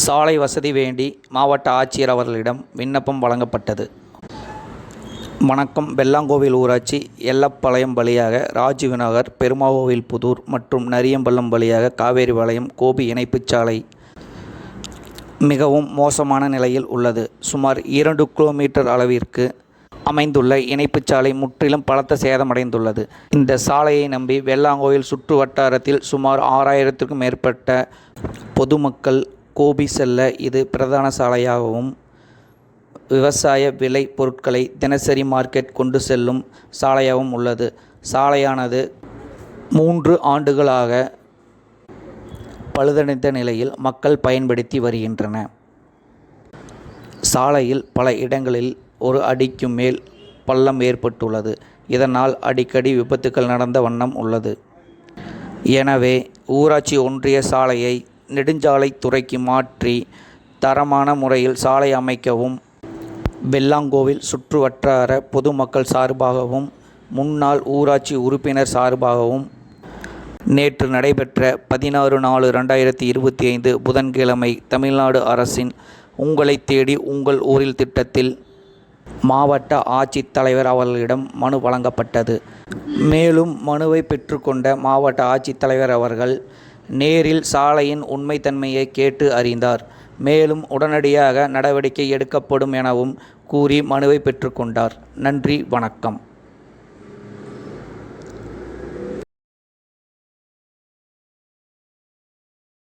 சாலை வசதி வேண்டி மாவட்ட ஆட்சியர் அவர்களிடம் விண்ணப்பம் வழங்கப்பட்டது. வணக்கம். வெள்ளாங்கோவில் ஊராட்சி எல்லப்பாளையம் வழியாக ராஜீவ் நகர், பெருமாகோவில் புதூர் மற்றும் நரியம்பள்ளம் வழியாக காவேரி பாளையம் கோபி இணைப்புச் சாலை மிகவும் மோசமான நிலையில் உள்ளது. சுமார் 2 கிலோமீட்டர் அளவிற்கு அமைந்துள்ள இணைப்புச் சாலை முற்றிலும் பலத்த சேதமடைந்துள்ளது. இந்த சாலையை நம்பி வெள்ளாங்கோவில் சுற்று வட்டாரத்தில் சுமார் 6000க்கும் மேற்பட்ட பொதுமக்கள் கோபி செல்ல இது பிரதான சாலையாகவும், விவசாய விளை பொருட்களை தினசரி மார்க்கெட் கொண்டு செல்லும் சாலையாகவும் உள்ளது. சாலையானது 3 ஆண்டுகளாக பழுதடைந்த நிலையில் மக்கள் பயன்படுத்தி வருகின்றன. சாலையில் பல இடங்களில் 1 அடிக்கு மேல் பள்ளம் ஏற்பட்டுள்ளது. இதனால் அடிக்கடி விபத்துக்கள் நடந்த வண்ணம் உள்ளது. எனவே ஊராட்சி ஒன்றிய சாலையை நெடுஞ்சாலைத்துறைக்கு மாற்றி தரமான முறையில் சாலை அமைக்கவும் வெள்ளாங்கோவில் சுற்று வட்டார பொதுமக்கள் சார்பாகவும், முன்னாள் ஊராட்சி உறுப்பினர் சார்பாகவும் நேற்று நடைபெற்ற 16/4/2025 புதன்கிழமை தமிழ்நாடு அரசின் உங்களை தேடி உங்கள் ஊரில் திட்டத்தில் மாவட்ட ஆட்சித்தலைவர் அவர்களிடம் மனு வழங்கப்பட்டது. மேலும் மனுவை பெற்றுக்கொண்ட மாவட்ட ஆட்சித்தலைவர் அவர்கள் நேரில் சாலையின் உண்மைத்தன்மையை கேட்டு அறிந்தார். மேலும் உடனடியாக நடவடிக்கை எடுக்கப்படும் எனவும் கூறி மனுவை பெற்றுக்கொண்டார். நன்றி, வணக்கம்.